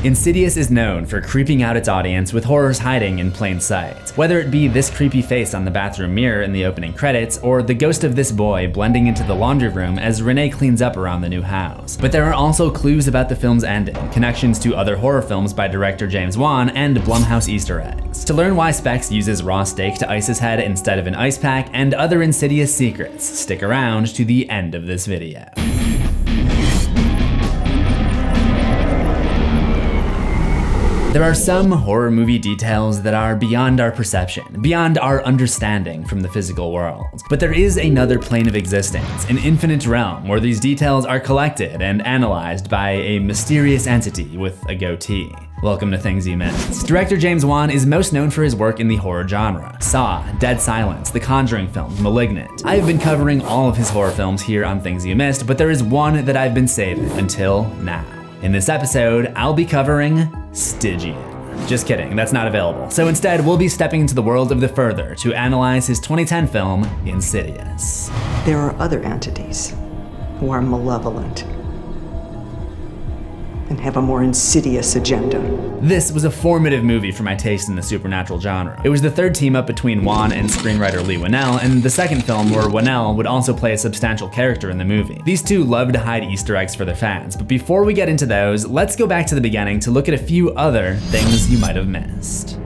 Insidious is known for creeping out its audience with horrors hiding in plain sight. Whether it be this creepy face on the bathroom mirror in the opening credits, or the ghost of this boy blending into the laundry room as Renee cleans up around the new house. But there are also clues about the film's ending, connections to other horror films by director James Wan, and Blumhouse Easter eggs. To learn why Specs uses raw steak to ice his head instead of an ice pack, and other Insidious secrets, stick around to the end of this video. There are some horror movie details that are beyond our perception, beyond our understanding from the physical world. But there is another plane of existence, an infinite realm where these details are collected and analyzed by a mysterious entity with a goatee. Welcome to Things You Missed. Director James Wan is most known for his work in the horror genre. Saw, Dead Silence, The Conjuring films, Malignant. I have been covering all of his horror films here on Things You Missed, but there is one that I've been saving until now. In this episode, I'll be covering Stygian. Just kidding, that's not available. So instead, we'll be stepping into the world of The Further to analyze his 2010 film, Insidious. There are other entities who are malevolent and have a more insidious agenda. This was a formative movie for my taste in the supernatural genre. It was the third team-up between Wan and screenwriter Leigh Whannell, and the second film where Whannell would also play a substantial character in the movie. These two love to hide Easter eggs for their fans, but before we get into those, let's go back to the beginning to look at a few other things you might have missed.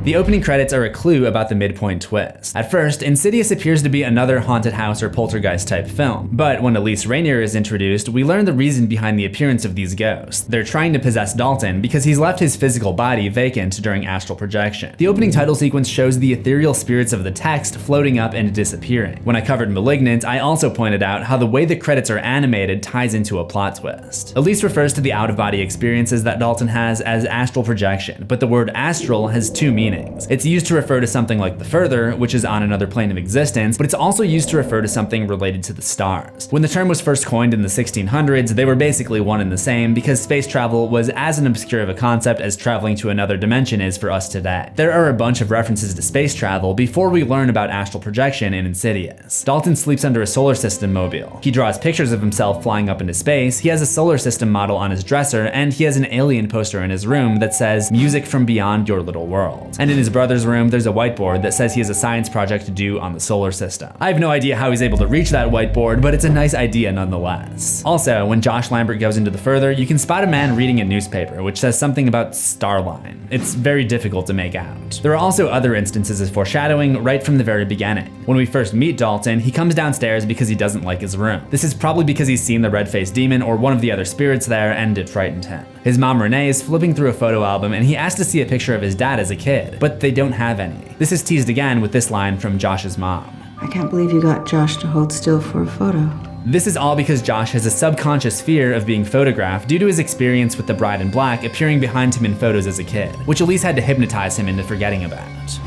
The opening credits are a clue about the midpoint twist. At first, Insidious appears to be another haunted house or poltergeist type film, but when Elise is introduced, we learn the reason behind the appearance of these ghosts. They're trying to possess Dalton because he's left his physical body vacant during astral projection. The opening title sequence shows the ethereal spirits of the text floating up and disappearing. When I covered Malignant, I also pointed out how the way the credits are animated ties into a plot twist. Elise refers to the out-of-body experiences that Dalton has as astral projection, but the word astral has two meanings. It's used to refer to something like The Further, which is on another plane of existence, but it's also used to refer to something related to the stars. When the term was first coined in the 1600s, they were basically one and the same because space travel was as an obscure of a concept as traveling to another dimension is for us today. There are a bunch of references to space travel before we learn about astral projection in Insidious. Dalton sleeps under a solar system mobile. He draws pictures of himself flying up into space, he has a solar system model on his dresser, and he has an alien poster in his room that says, "Music from beyond your little world." And in his brother's room, there's a whiteboard that says he has a science project to do on the solar system. I have no idea how he's able to reach that whiteboard, but it's a nice idea nonetheless. Also, when Josh Lambert goes into The Further, you can spot a man reading a newspaper, which says something about Starline. It's very difficult to make out. There are also other instances of foreshadowing right from the very beginning. When we first meet Dalton, he comes downstairs because he doesn't like his room. This is probably because he's seen the red-faced demon or one of the other spirits there, and it frightened him. His mom Renee is flipping through a photo album and he asks to see a picture of his dad as a kid, but they don't have any. This is teased again with this line from Josh's mom. I can't believe you got Josh to hold still for a photo. This is all because Josh has a subconscious fear of being photographed due to his experience with the bride in black appearing behind him in photos as a kid, which Elise had to hypnotize him into forgetting about.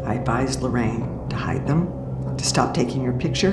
I advised Lorraine to hide them, to stop taking your picture,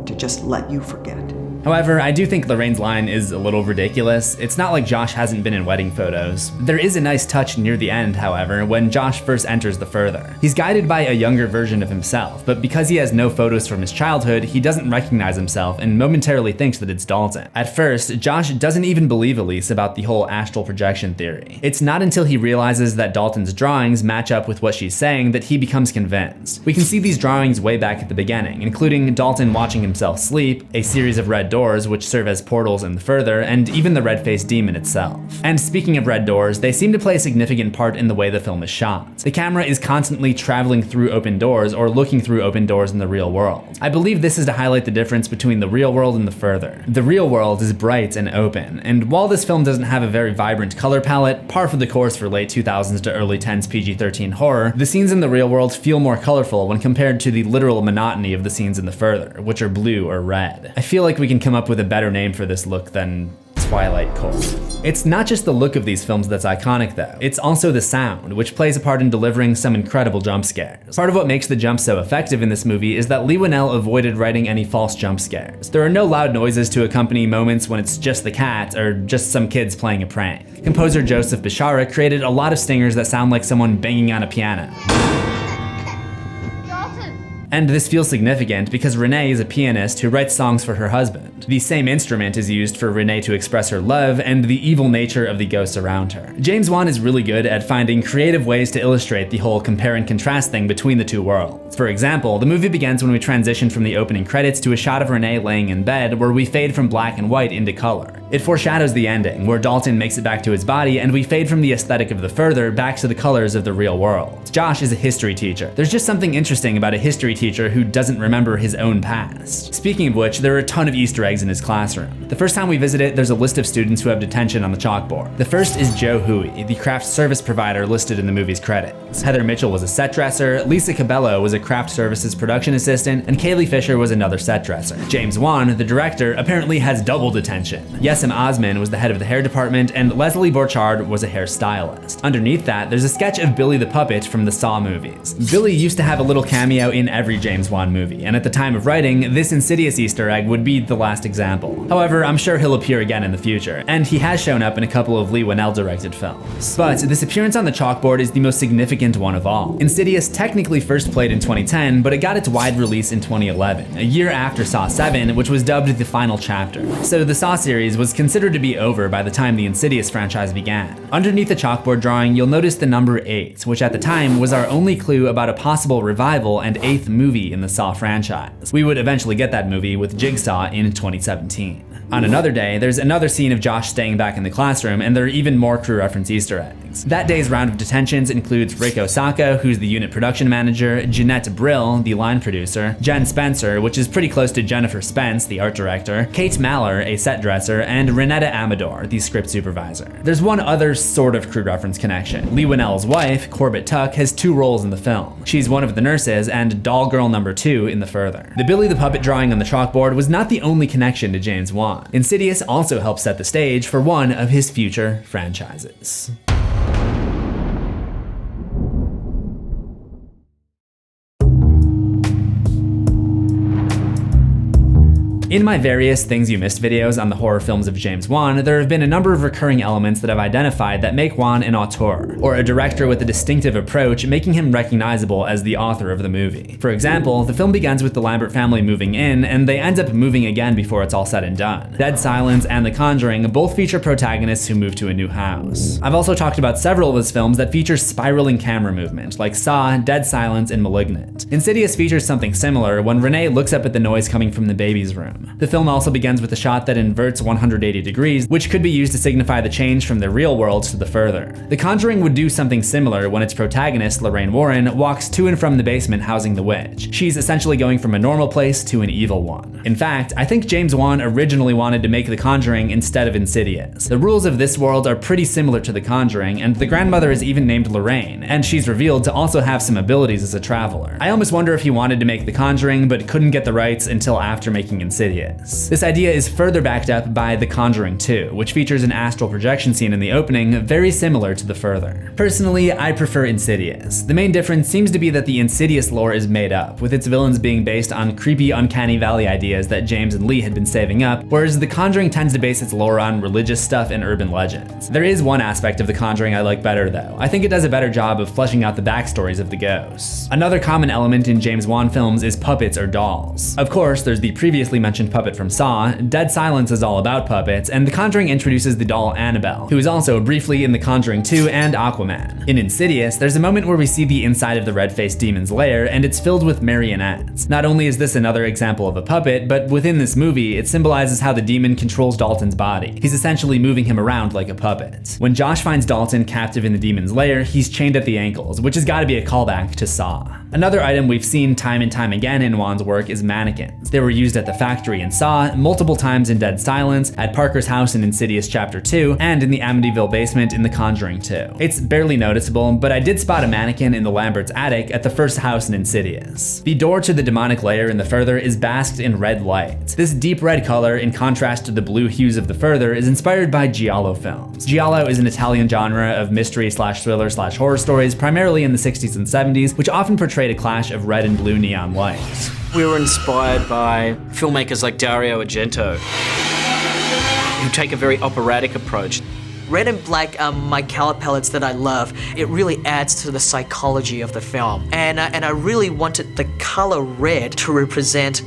to just let you forget. However, I do think Lorraine's line is a little ridiculous. It's not like Josh hasn't been in wedding photos. There is a nice touch near the end, however, when Josh first enters The Further. He's guided by a younger version of himself, but because he has no photos from his childhood, he doesn't recognize himself and momentarily thinks that it's Dalton. At first, Josh doesn't even believe Elise about the whole astral projection theory. It's not until he realizes that Dalton's drawings match up with what she's saying that he becomes convinced. We can see these drawings way back at the beginning, including Dalton watching himself sleep, a series of red doors which serve as portals in The Further, and even the red-faced demon itself. And speaking of red doors, they seem to play a significant part in the way the film is shot. The camera is constantly traveling through open doors or looking through open doors in the real world. I believe this is to highlight the difference between the real world and The Further. The real world is bright and open, and while this film doesn't have a very vibrant color palette, par for the course for late 2000s to early 10s PG-13 horror, the scenes in the real world feel more colorful when compared to the literal monotony of the scenes in The Further, which are blue or red. I feel like we can come up with a better name for this look than Twilight Cold. It's not just the look of these films that's iconic though, it's also the sound, which plays a part in delivering some incredible jump scares. Part of what makes the jump so effective in this movie is that Leigh Whannell avoided writing any false jump scares. There are no loud noises to accompany moments when it's just the cat or just some kids playing a prank. Composer Joseph Bishara created a lot of stingers that sound like someone banging on a piano. And this feels significant because Renee is a pianist who writes songs for her husband. sound. The same instrument is used for Renee to express her love and the evil nature of the ghosts around her. James Wan is really good at finding creative ways to illustrate the whole compare and contrast thing between the two worlds. For example, the movie begins when we transition from the opening credits to a shot of Renee laying in bed where we fade from black and white into color. It foreshadows the ending, where Dalton makes it back to his body and we fade from the aesthetic of the further back to the colors of the real world. Josh is a history teacher. There's just something interesting about a history teacher who doesn't remember his own past. Speaking of which, there are a ton of Easter eggs in his classroom. The first time we visit it, there's a list of students who have detention on the chalkboard. The first is Joe Huey, the craft service provider listed in the movie's credits. Heather Mitchell was a set dresser, Lisa Cabello was a craft services production assistant, and Kaylee Fisher was another set dresser. James Wan, the director, apparently has double detention. Yesem Osman was the head of the hair department, and Leslie Borchard was a hairstylist. Underneath that, there's a sketch of Billy the Puppet from the Saw movies. Billy used to have a little cameo in every James Wan movie, and at the time of writing, this Insidious Easter egg would be the last example. However, I'm sure he'll appear again in the future, and he has shown up in a couple of Lee Winnell-directed films. But this appearance on the chalkboard is the most significant one of all. Insidious technically first played in 2010, but it got its wide release in 2011, a year after Saw 7, which was dubbed the final chapter. So the Saw series was considered to be over by the time the Insidious franchise began. Underneath the chalkboard drawing, you'll notice the number 8, which at the time was our only clue about a possible revival and 8th movie in the Saw franchise. We would eventually get that movie with Jigsaw in 2017. On another day, there's another scene of Josh staying back in the classroom, and there are even more crew reference Easter eggs. That day's round of detentions includes Rick Osaka, who's the unit production manager, Jeanette Brill, the line producer, Jen Spencer, which is pretty close to Jennifer Spence, the art director, Kate Maller, a set dresser, and Renetta Amador, the script supervisor. There's one other sort of crew reference connection. Lee Winnell's wife, Corbett Tuck, has 2 roles in the film. She's one of the nurses and doll girl number 2 in the further. The Billy the Puppet drawing on the chalkboard was not the only connection to James Wan. Insidious also helped set the stage for one of his future franchises. In my various Things You Missed videos on the horror films of James Wan, there have been a number of recurring elements that I've identified that make Wan an auteur, or a director with a distinctive approach, making him recognizable as the author of the movie. For example, the film begins with the Lambert family moving in, and they end up moving again before it's all said and done. Dead Silence and The Conjuring both feature protagonists who move to a new house. I've also talked about several of his films that feature spiraling camera movement, like Saw, Dead Silence, and Malignant. Insidious features something similar when Renee looks up at the noise coming from the baby's room. The film also begins with a shot that inverts 180 degrees, which could be used to signify the change from the real world to the further. The Conjuring would do something similar when its protagonist, Lorraine Warren, walks to and from the basement housing the witch. She's essentially going from a normal place to an evil one. In fact, I think James Wan originally wanted to make The Conjuring instead of Insidious. The rules of this world are pretty similar to The Conjuring, and the grandmother is even named Lorraine, and she's revealed to also have some abilities as a traveler. I almost wonder if he wanted to make The Conjuring, but couldn't get the rights until after making Insidious. This idea is further backed up by The Conjuring 2, which features an astral projection scene in the opening very similar to the further. Personally, I prefer Insidious. The main difference seems to be that the Insidious lore is made up, with its villains being based on creepy Uncanny Valley ideas that James and Lee had been saving up, whereas The Conjuring tends to base its lore on religious stuff and urban legends. There is one aspect of The Conjuring I like better though. I think it does a better job of fleshing out the backstories of the ghosts. Another common element in James Wan films is puppets or dolls. Of course, there's the previously mentioned puppet from Saw, Dead Silence is all about puppets, and The Conjuring introduces the doll Annabelle, who is also briefly in The Conjuring 2 and Aquaman. In Insidious, there's a moment where we see the inside of the red-faced demon's lair, and it's filled with marionettes. Not only is this another example of a puppet, but within this movie, it symbolizes how the demon controls Dalton's body. He's essentially moving him around like a puppet. When Josh finds Dalton captive in the demon's lair, he's chained at the ankles, which has gotta be a callback to Saw. Another item we've seen time and time again in Wan's work is mannequins. They were used at the factory in Saw, multiple times in Dead Silence, at Parker's house in Insidious Chapter 2, and in the Amityville basement in The Conjuring 2. It's barely noticeable, but I did spot a mannequin in the Lambert's attic at the first house in Insidious. The door to the demonic lair in the further is basked in red light. This deep red color, in contrast to the blue hues of the further, is inspired by Giallo films. Giallo is an Italian genre of mystery/thriller/horror stories, primarily in the 60s and 70s, which often portrayed a clash of red and blue neon lights. We were inspired by filmmakers like Dario Argento, who take a very operatic approach. Red and black are my color palettes that I love. It really adds to the psychology of the film. And I really wanted the color red to represent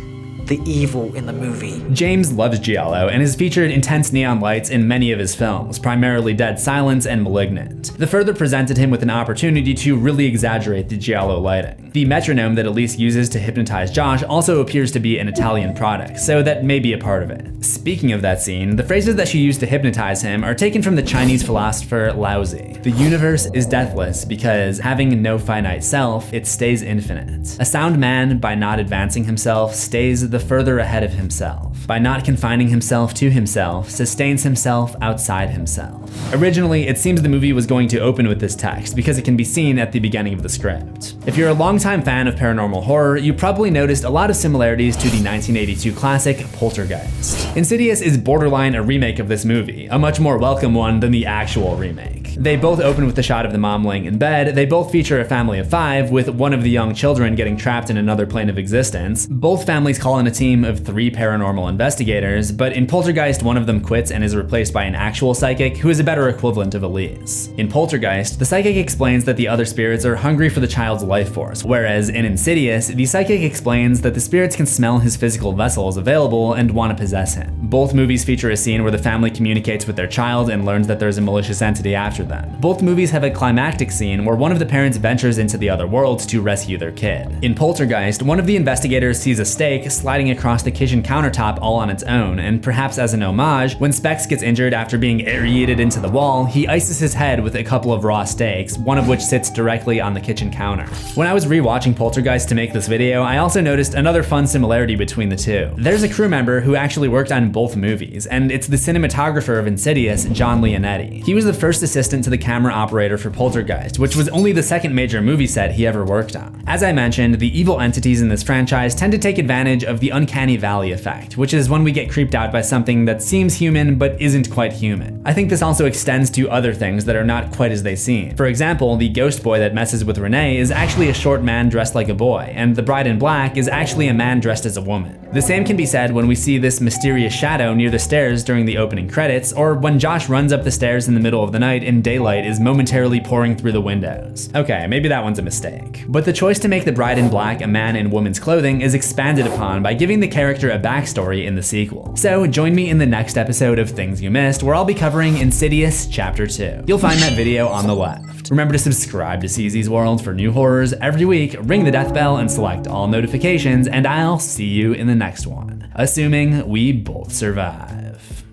the evil in the movie. James loves Giallo and has featured intense neon lights in many of his films, primarily Dead Silence and Malignant. The Further presented him with an opportunity to really exaggerate the Giallo lighting. The metronome that Elise uses to hypnotize Josh also appears to be an Italian product, so that may be a part of it. Speaking of that scene, the phrases that she used to hypnotize him are taken from the Chinese philosopher Lao Tzu. The universe is deathless because, having no finite self, it stays infinite. A sound man, by not advancing himself, stays the further ahead of himself. By not confining himself to himself, sustains himself outside himself. Originally, it seems the movie was going to open with this text because it can be seen at the beginning of the script. If you're a longtime fan of paranormal horror, you probably noticed a lot of similarities to the 1982 classic Poltergeist. Insidious is borderline a remake of this movie, a much more welcome one than the actual remake. They both open with the shot of the mom laying in bed, they both feature a family of 5, with one of the young children getting trapped in another plane of existence. Both families call in a team of 3 paranormal investigators, but in Poltergeist one of them quits and is replaced by an actual psychic who is a better equivalent of Elise. In Poltergeist, the psychic explains that the other spirits are hungry for the child's life force, whereas in Insidious, the psychic explains that the spirits can smell his physical vessel is available and want to possess him. Both movies feature a scene where the family communicates with their child and learns that there's a malicious entity after them. Both movies have a climactic scene where one of the parents ventures into the other world to rescue their kid. In Poltergeist, one of the investigators sees a stake sliding across the kitchen countertop all on its own, and perhaps as an homage, when Specs gets injured after being aerated into the wall, he ices his head with a couple of raw steaks, one of which sits directly on the kitchen counter. When I was rewatching Poltergeist to make this video, I also noticed another fun similarity between the two. There's a crew member who actually worked on both movies, and it's the cinematographer of Insidious, John Leonetti. He was the first assistant to the camera operator for Poltergeist, which was only the second major movie set he ever worked on. As I mentioned, the evil entities in this franchise tend to take advantage of the uncanny valley effect, which is when we get creeped out by something that seems human but isn't quite human. I think this also extends to other things that are not quite as they seem. For example, the ghost boy that messes with Renee is actually a short man dressed like a boy, and the bride in black is actually a man dressed as a woman. The same can be said when we see this mysterious shadow near the stairs during the opening credits, or when Josh runs up the stairs in the middle of the night and daylight is momentarily pouring through the windows. Okay, maybe that one's a mistake. But the choice to make the bride in black a man in woman's clothing is expanded upon by giving the character a backstory in the sequel. So join me in the next episode of Things You Missed, where I'll be covering Insidious Chapter 2. You'll find that video on the left. Remember to subscribe to CZsWorld for new horrors every week, ring the death bell and select all notifications, and I'll see you in the next one. Assuming we both survive.